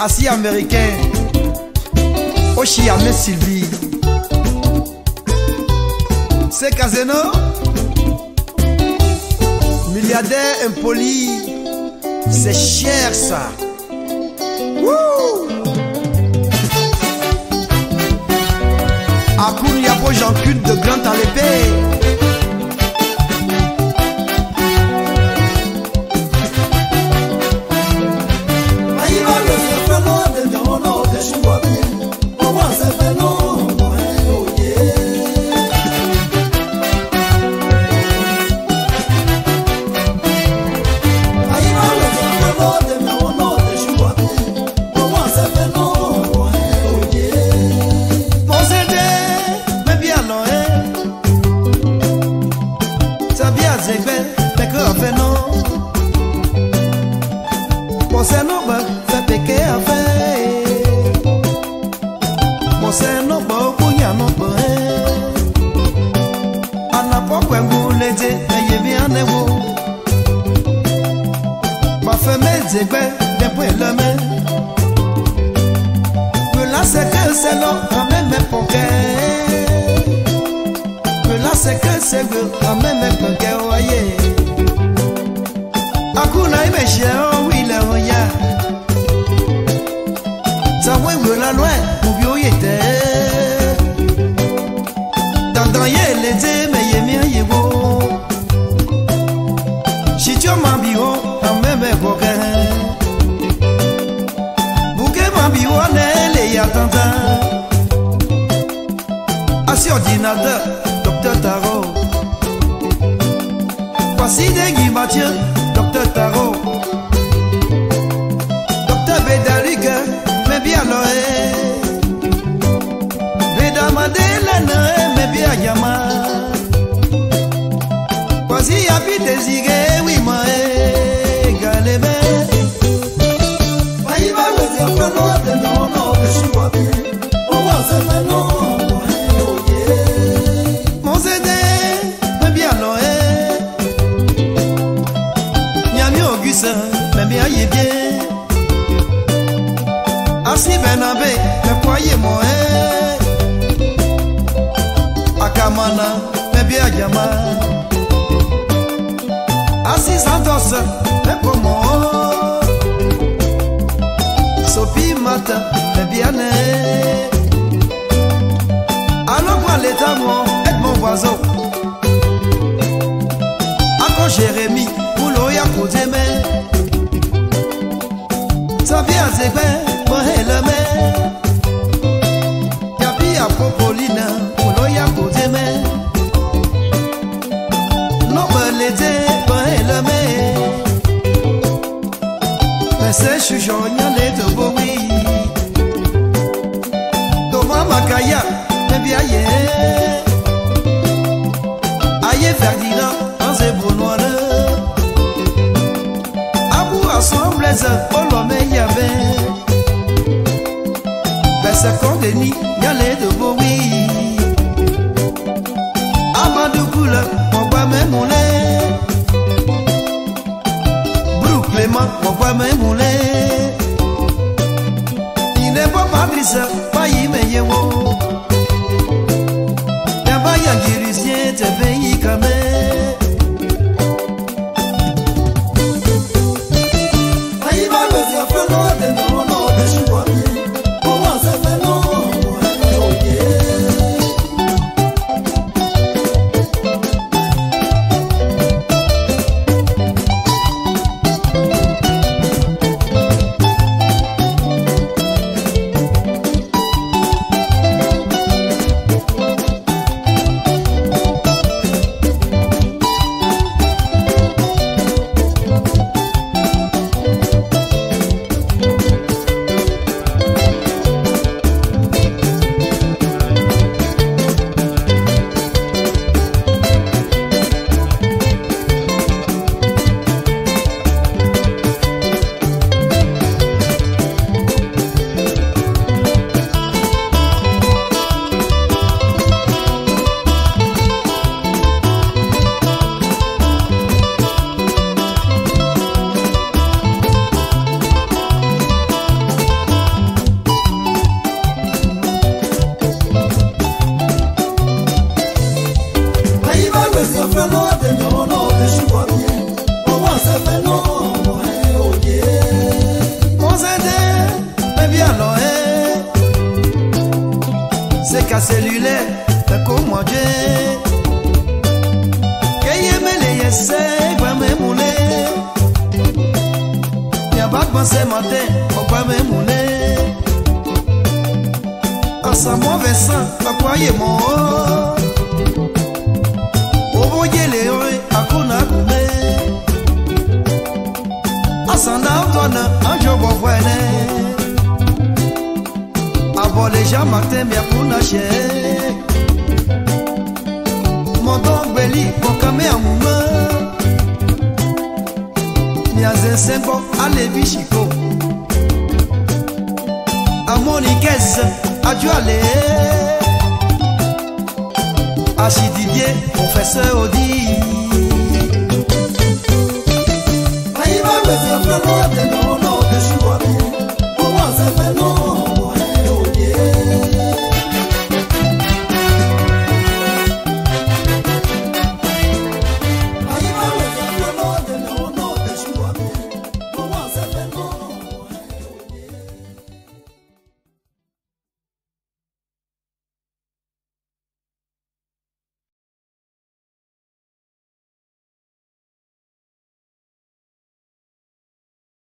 Assis américain, Ochiame Sylvie. C'est Casino, milliardaire impoli, c'est cher ça. Akoun Yabo Jean-Cul de Grand à l'épée. Ordinateur, Docteur Tarot. Voici des Guy Mathieu, Docteur Tarot. Docteur Bédarique, mais bien Noé. Béda Madeleine, mais bien Yama. Voici Happy Désiré, oui, moi, Galébé. Maïva, le diable, de non, non, je suis pas bien. On va se faire non. Mais bien y est bien. Assis Benabé, mais croyez-moi, Akamana, mais bien Yama. Assis Santos, mais pour moi. Sophie Mata, mais bien né. Alors moi l'état moi, être mon voisin. Ako Jérémy, Poulo ya côté mais. Ça vient c'est bien, moi et le main. Yapi à Popolina, Poulo ya côté mais. Non me l'été, moi et le main. Mais c'est chouchon, y'a les deux beaux oui. Thomas Makaya, mais bien yé. Aïe Ferdinand, on s'est beau noir. Assemble oh l'homme y avait. Ben c'est qu'on dénie, y'a les deux beaux oui. Amadou Koula, mon bois même moulé. Brou Clément, mon bois même moulé. Il n'est pas Patrice, pas y meillé wo. Y'a pas y'a guérissien, t'es veillé quand même. C'est qu'à cellulaire, t'as comme moi j'ai. Qu'est-ce que c'est, quoi me mouler. Y'a pas de pensée matin, quoi me mouler. En sa mauvais sang, pas croyez mon haut. Au voyer les oreilles, à qu'on a coulé. En s'en a un jour, on voit avant les gens matin bien pour nager. Mon don belli pour camé à mouma. Mia zensengo ale bichiko. A Moniquez a dû aller. A Chididier, professeur Audi. Aïe va me faire